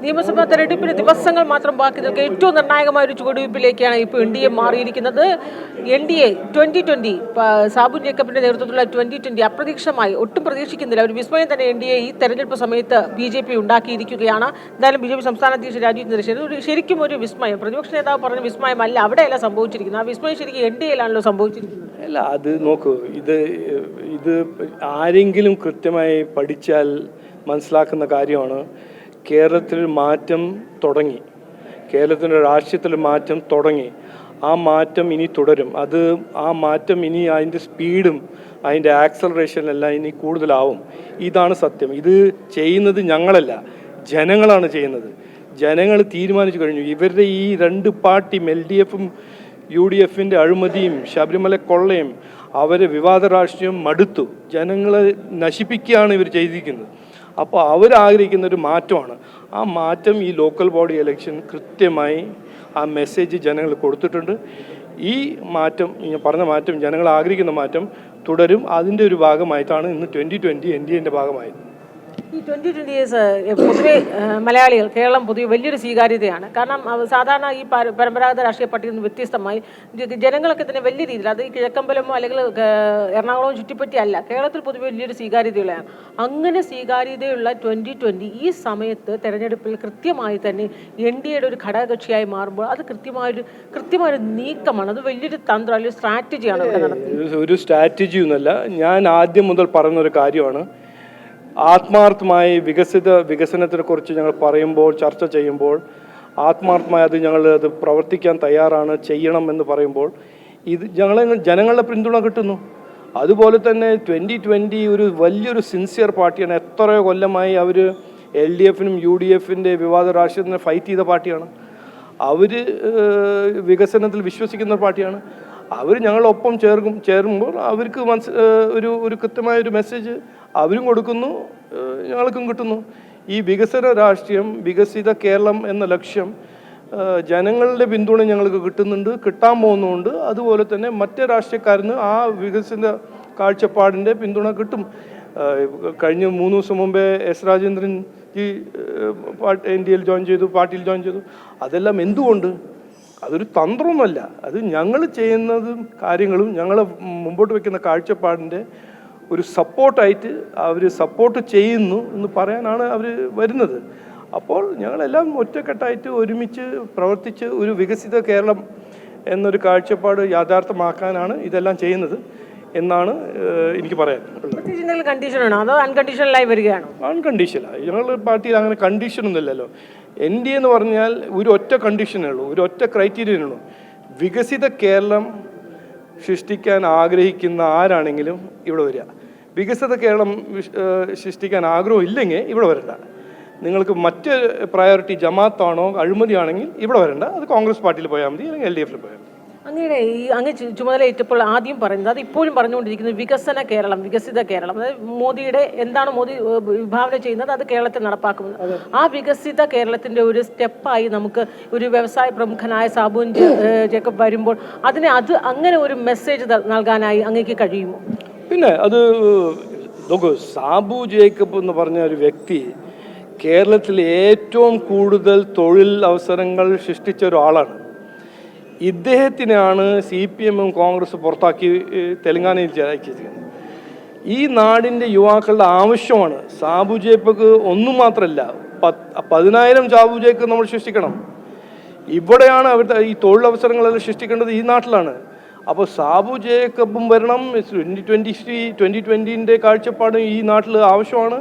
നിയമസഭാ തെരഞ്ഞെടുപ്പിന് ദിവസങ്ങൾ മാത്രം ബാക്കി നിൽക്കുക ഏറ്റവും നിർണായകമായ ഒരു ചുവടുവയ്പ്പിലേക്കാണ് ഇപ്പോൾ എൻ ഡി എ മാറിയിരിക്കുന്നത്. എൻ ഡി എ 2020 സാബു ജേക്കബിന്റെ നേതൃത്വത്തിലുള്ള 2020 അപ്രതീക്ഷിതമായി ഒട്ടും പ്രതീക്ഷിക്കുന്നില്ല ഒരു വിസ്മയം തന്നെ എൻ ഡി എ ഈ തെരഞ്ഞെടുപ്പ് സമയത്ത് BJP ഉണ്ടാക്കിയിരിക്കുകയാണ്. എന്തായാലും BJP സംസ്ഥാന അധ്യക്ഷൻ രാജീവ് ചന്ദ്രശേഖരൻ ശരിക്കും ഒരു വിസ്മയം, പ്രതിപക്ഷ നേതാവ് പറഞ്ഞ വിസ്മയമല്ല, അവിടെയല്ല സംഭവിച്ചിരിക്കുന്നത്. ആ വിസ്മയം ശരിക്കും എൻ ഡി എയിലാണല്ലോ സംഭവിച്ചിരിക്കുന്നത്. അല്ല, അത് നോക്കൂ, ഇത് ആരെങ്കിലും കൃത്യമായി പഠിച്ചാൽ മനസ്സിലാക്കുന്ന കാര്യമാണ്. കേരളത്തിൽ മാറ്റം തുടങ്ങി, കേരളത്തിൻ്റെ രാഷ്ട്രീയത്തിൽ മാറ്റം തുടങ്ങി. ആ മാറ്റം ഇനി തുടരും. ആ മാറ്റം ഇനി അതിൻ്റെ സ്പീഡും അതിൻ്റെ ആക്സലറേഷനെല്ലാം ഇനി കൂടുതലാവും. ഇതാണ് സത്യം. ഇത് ചെയ്യുന്നത് ഞങ്ങളല്ല, ജനങ്ങളാണ് ചെയ്യുന്നത്. ജനങ്ങൾ തീരുമാനിച്ചു കഴിഞ്ഞു. ഇവരുടെ ഈ രണ്ട് പാർട്ടിയും LDFും UDFിൻ്റെ അഴിമതിയും ശബരിമല കൊള്ളയും അവരെ വിവാദ രാഷ്ട്രീയം മടുത്തു. ജനങ്ങളെ നശിപ്പിക്കുകയാണ് ഇവർ ചെയ്തിരിക്കുന്നത്. അപ്പോൾ അവരാഗ്രഹിക്കുന്ന ഒരു മാറ്റമാണ്. ആ മാറ്റം ഈ ലോക്കൽ ബോഡി ഇലക്ഷൻ കൃത്യമായി ആ മെസ്സേജ് ജനങ്ങൾ കൊടുത്തിട്ടുണ്ട്. ഈ മാറ്റം, ഞാൻ പറഞ്ഞ മാറ്റം, ജനങ്ങൾ ആഗ്രഹിക്കുന്ന മാറ്റം തുടരും. അതിൻ്റെ ഒരു ഭാഗമായിട്ടാണ് ഇന്ന് 2020 NDAൻ്റെ ഭാഗമായത്. ഈ 2020 പൊതുവെ മലയാളികൾ, കേരളം പൊതുവെ വലിയൊരു സ്വീകാര്യതയാണ്. കാരണം സാധാരണ ഈ പരമ്പരാഗത രാഷ്ട്രീയ പാർട്ടിയിൽ നിന്ന് വ്യത്യസ്തമായി ജനങ്ങളൊക്കെ തന്നെ വലിയ രീതിയിൽ, അത് ഈ കിഴക്കമ്പലമോ അല്ലെങ്കിൽ എറണാകുളമോ ചുറ്റിപ്പറ്റിയല്ല, കേരളത്തിൽ പൊതുവെ വലിയൊരു സ്വീകാര്യതയുള്ളതാണ്. അങ്ങനെ സ്വീകാര്യതയുള്ള 2020 ഈ സമയത്ത് തെരഞ്ഞെടുപ്പിൽ കൃത്യമായി തന്നെ NDAയുടെ ഒരു ഘടകകക്ഷിയായി മാറുമ്പോൾ അത് കൃത്യമായൊരു നീക്കമാണ്. അത് വലിയൊരു തന്ത്രം അല്ലെങ്കിൽ സ്ട്രാറ്റജിയാണ് ഇവിടെ നടത്തുന്നത്. ഒരു സ്ട്രാറ്റജി ഒന്നുമല്ല. ഞാൻ ആദ്യം മുതൽ പറയുന്നൊരു കാര്യമാണ്, ആത്മാർത്ഥമായി വികസനത്തെക്കുറിച്ച് ഞങ്ങൾ പറയുമ്പോൾ, ചർച്ച ചെയ്യുമ്പോൾ ആത്മാർത്ഥമായി അത് പ്രവർത്തിക്കാൻ തയ്യാറാണ്, ചെയ്യണം എന്ന് പറയുമ്പോൾ ഇത് ജനങ്ങളുടെ പിന്തുണ കിട്ടുന്നു. അതുപോലെ തന്നെ 2020 ഒരു വലിയൊരു സിൻസിയർ പാർട്ടിയാണ്. എത്രയോ കൊല്ലമായി അവർ LDFനും UDFിൻ്റെ വിവാദ രാഷ്ട്രീയത്തിനെ ഫൈറ്റ് ചെയ്ത പാർട്ടിയാണ്. അവർ വികസനത്തിൽ വിശ്വസിക്കുന്ന പാർട്ടിയാണ്. അവർ ഞങ്ങളൊപ്പം ചേരുമ്പോൾ അവർക്ക് ഒരു കൃത്യമായൊരു മെസ്സേജ് അവരും കൊടുക്കുന്നു, ഞങ്ങൾക്കും കിട്ടുന്നു. ഈ വികസന രാഷ്ട്രീയം, വികസിത കേരളം എന്ന ലക്ഷ്യം ജനങ്ങളുടെ പിന്തുണ ഞങ്ങൾക്ക് കിട്ടുന്നുണ്ട്, കിട്ടാൻ പോകുന്നുണ്ട്. അതുപോലെ തന്നെ മറ്റ് രാഷ്ട്രീയക്കാരന് ആ വികസന കാഴ്ചപ്പാടിൻ്റെ പിന്തുണ കിട്ടും. കഴിഞ്ഞ 3 ദിവസം മുമ്പേ S രാജേന്ദ്രൻ ജി NDAയിൽ ജോയിൻ ചെയ്തു, പാർട്ടിയിൽ ജോയിൻ ചെയ്തു. അതെല്ലാം എന്തുകൊണ്ട്? അതൊരു തന്ത്രമൊന്നുമല്ല, അത് ഞങ്ങൾ ചെയ്യുന്നതും കാര്യങ്ങളും ഞങ്ങൾ മുമ്പോട്ട് വയ്ക്കുന്ന കാഴ്ചപ്പാടിൻ്റെ ഒരു സപ്പോർട്ടായിട്ട് അവർ സപ്പോർട്ട് ചെയ്യുന്നു എന്ന് പറയാനാണ് അവർ വരുന്നത്. അപ്പോൾ ഞങ്ങളെല്ലാം ഒറ്റക്കെട്ടായിട്ട് ഒരുമിച്ച് പ്രവർത്തിച്ച് ഒരു വികസിത കേരളം എന്നൊരു കാഴ്ചപ്പാട് യാഥാർത്ഥ്യമാക്കാനാണ് ഇതെല്ലാം ചെയ്യുന്നത് എന്നാണ് എനിക്ക് പറയാനുള്ളത്. കണ്ടീഷനാണോ അതോ അൺകണ്ടീഷണലായി വരികയാണോ? അൺകണ്ടീഷണലായി. ഞങ്ങളുടെ പാർട്ടിയിൽ അങ്ങനെ കണ്ടീഷനൊന്നുമില്ലല്ലോ. NDA എന്ന് പറഞ്ഞാൽ ഒരു ഒറ്റ കണ്ടീഷനേ ഉള്ളൂ, ഒരു ഒറ്റ ക്രൈറ്റീരിയനേ ഉള്ളൂ. വികസിത കേരളം സൃഷ്ടിക്കാൻ ആഗ്രഹിക്കുന്ന ആരാണെങ്കിലും ഇവിടെ വരിക. വികസിത കേരളം സൃഷ്ടിക്കാൻ ആഗ്രഹം ഇല്ലെങ്കിൽ ഇവിടെ വരണ്ട. നിങ്ങൾക്ക് മറ്റ് പ്രയോറിറ്റി ജമാഅത്താണോ അഴിമതിയാണെങ്കിൽ ഇവിടെ വരണ്ട. അത് കോൺഗ്രസ് പാർട്ടിയിൽ പോയാൽ മതി, അല്ലെങ്കിൽ LDFിൽ പോയാൽ മതി. അങ്ങ് ചുമതലയേറ്റപ്പോൾ ആദ്യം പറയുന്നത്, അത് ഇപ്പോഴും പറഞ്ഞുകൊണ്ടിരിക്കുന്നത് വികസന കേരളം, വികസിത കേരളം. അതായത് മോദിയുടെ എന്താണ് മോദി വിഭാവന ചെയ്യുന്നത് അത് കേരളത്തിൽ നടപ്പാക്കുന്നത്. ആ വികസിത കേരളത്തിൻ്റെ ഒരു സ്റ്റെപ്പായി നമുക്ക് ഒരു വ്യവസായ പ്രമുഖനായ സാബു ജേക്കബ് വരുമ്പോൾ അങ്ങനെ ഒരു മെസ്സേജ് നൽകാനായി അങ്ങേക്ക് കഴിയുമോ? പിന്നെ അത് നോക്കൂ, സാബു ജേക്കബ് എന്ന് പറഞ്ഞ ഒരു വ്യക്തി കേരളത്തിൽ ഏറ്റവും കൂടുതൽ തൊഴിൽ അവസരങ്ങൾ സൃഷ്ടിച്ച ഒരാളാണ്. ഇദ്ദേഹത്തിനാണ് CPMും കോൺഗ്രസ് പുറത്താക്കി തെലങ്കാനയിൽ ചായച്ചിരിക്കുന്നത്. ഈ നാടിൻ്റെ യുവാക്കളുടെ ആവശ്യമാണ്. സാബു ജേക്കബ് ഒന്നും മാത്രമല്ല, 10,000 സാബു ജേക്കബ് നമ്മൾ സൃഷ്ടിക്കണം. ഇവിടെയാണ് അവരുടെ ഈ തൊഴിലവസരങ്ങളെല്ലാം സൃഷ്ടിക്കേണ്ടത്, ഈ നാട്ടിലാണ്. അപ്പോൾ സാബു ജേക്കബും വരണം. 2020ൻ്റെ കാഴ്ചപ്പാട് ഈ നാട്ടിൽ ആവശ്യമാണ്.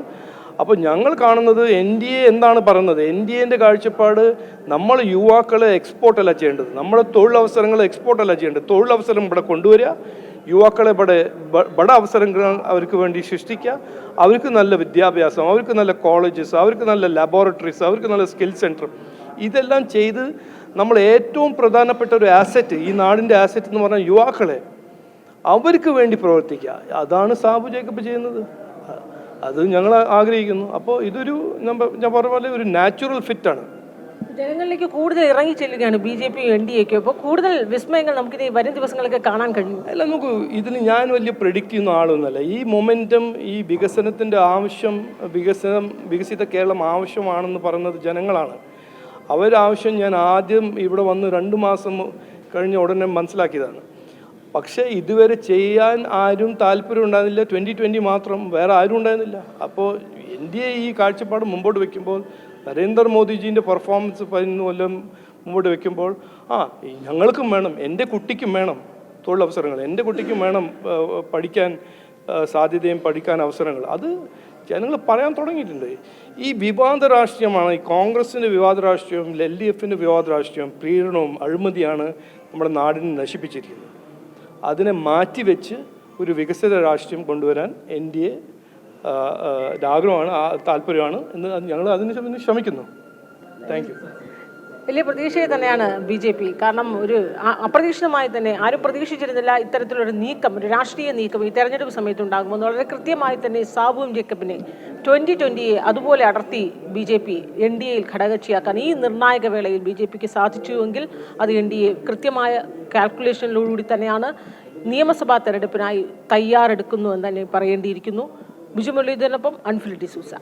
അപ്പോൾ ഞങ്ങൾ കാണുന്നത് NDA എന്താണ് പറയുന്നത്, NDAൻ്റെ കാഴ്ചപ്പാട് നമ്മൾ യുവാക്കളെ എക്സ്പോർട്ടല്ല ചെയ്യേണ്ടത്, നമ്മുടെ തൊഴിലവസരങ്ങളെ എക്സ്പോർട്ടല്ല ചെയ്യേണ്ടത്. തൊഴിലവസരം ഇവിടെ കൊണ്ടുവരിക, യുവാക്കളെ ബട അവസരങ്ങൾ അവർക്ക് വേണ്ടി സൃഷ്ടിക്കുക, അവർക്ക് നല്ല വിദ്യാഭ്യാസം, അവർക്ക് നല്ല കോളേജസ്, അവർക്ക് നല്ല ലബോറട്ടറീസ്, അവർക്ക് നല്ല സ്കിൽ സെൻറ്റർ, ഇതെല്ലാം ചെയ്ത് നമ്മൾ ഏറ്റവും പ്രധാനപ്പെട്ട ഒരു ആസറ്റ്, ഈ നാടിൻ്റെ ആസറ്റ് എന്ന് പറഞ്ഞാൽ യുവാക്കളെ, അവർക്ക് വേണ്ടി പ്രവർത്തിക്കുക. അതാണ് സാബു ജേക്കബ് ചെയ്യുന്നത്. അത് ഞങ്ങൾ ആഗ്രഹിക്കുന്നു. അപ്പോൾ ഇതൊരു ഞാൻ പറഞ്ഞ പോലെ ഒരു നാച്ചുറൽ ഫിറ്റാണ്. ജനങ്ങളിലേക്ക് കൂടുതൽ ഇറങ്ങി ചെല്ലുകയാണ് BJP NDA-ക്കും. അപ്പോൾ കൂടുതൽ വിസ്മയങ്ങൾ നമുക്കിത് വരും ദിവസങ്ങളൊക്കെ കാണാൻ കഴിയും. അല്ല, നമുക്ക് ഇതിൽ ഞാൻ വലിയ പ്രെഡിക്റ്റ് ചെയ്യുന്ന ആളൊന്നുമല്ല. ഈ മൊമെൻറ്റം, ഈ വികസനത്തിൻ്റെ ആവശ്യം, വികസിത കേരളം ആവശ്യമാണെന്ന് പറയുന്നത് ജനങ്ങളാണ്. അവരാവശ്യം ഞാൻ ആദ്യം ഇവിടെ വന്ന് 2 മാസം കഴിഞ്ഞ ഉടനെ മനസ്സിലാക്കിയതാണ്. പക്ഷേ ഇതുവരെ ചെയ്യാൻ ആരും താല്പര്യം ഉണ്ടായിരുന്നില്ല. 2020 മാത്രം, വേറെ ആരും ഉണ്ടായിരുന്നില്ല. അപ്പോൾ ഇന്ത്യ ഈ കാഴ്ചപ്പാട് മുമ്പോട്ട് വയ്ക്കുമ്പോൾ, നരേന്ദ്രമോദിജീൻ്റെ പെർഫോമൻസ് 11 കൊല്ലം മുമ്പോട്ട് വയ്ക്കുമ്പോൾ, ഞങ്ങൾക്കും വേണം, എൻ്റെ കുട്ടിക്കും വേണം തൊഴിലവസരങ്ങൾ, എൻ്റെ കുട്ടിക്കും വേണം പഠിക്കാൻ സാധ്യതയും പഠിക്കാൻ അവസരങ്ങൾ, അത് ജനങ്ങൾ പറയാൻ തുടങ്ങിയിട്ടുണ്ട്. ഈ വിവാദ രാഷ്ട്രീയമാണ്, ഈ കോൺഗ്രസിൻ്റെ വിവാദ രാഷ്ട്രീയവും LDFിൻ്റെ വിവാദ രാഷ്ട്രീയവും പീഡനവും അഴിമതിയാണ് നമ്മുടെ നാടിനെ നശിപ്പിച്ചിരിക്കുന്നത്. അതിനെ മാറ്റിവെച്ച് ഒരു വികസിത രാഷ്ട്രീയം കൊണ്ടുവരാൻ NDA ആഗ്രഹമാണ്, താല്പര്യമാണ് എന്ന് ഞങ്ങൾ അതിന് ശ്രമിക്കുന്നു. Thank you. വലിയ പ്രതീക്ഷയെ തന്നെയാണ് BJP. കാരണം ഒരു അപ്രതീക്ഷിതമായി തന്നെ ആരും പ്രതീക്ഷിച്ചിരുന്നില്ല ഇത്തരത്തിലൊരു നീക്കം, ഒരു രാഷ്ട്രീയ നീക്കം ഈ തെരഞ്ഞെടുപ്പ് സമയത്ത് ഉണ്ടാകുമെന്ന്. വളരെ കൃത്യമായി തന്നെ സാബുവും ജേക്കബിനെ 2020-യെ അതുപോലെ അടർത്തി BJP NDA-യിൽ ഘടകകക്ഷിയാക്കാൻ ഈ നിർണായക വേളയിൽ BJPക്ക് സാധിച്ചുവെങ്കിൽ അത് NDA കൃത്യമായ കാൽക്കുലേഷനിലൂടെ തന്നെയാണ് നിയമസഭാ തെരഞ്ഞെടുപ്പിനായി തയ്യാറെടുക്കുന്നു എന്ന് തന്നെ പറയേണ്ടിയിരിക്കുന്നു. ബിജു മുരളീധരനൊപ്പം അൻഫിൽ ഡിസൂസ.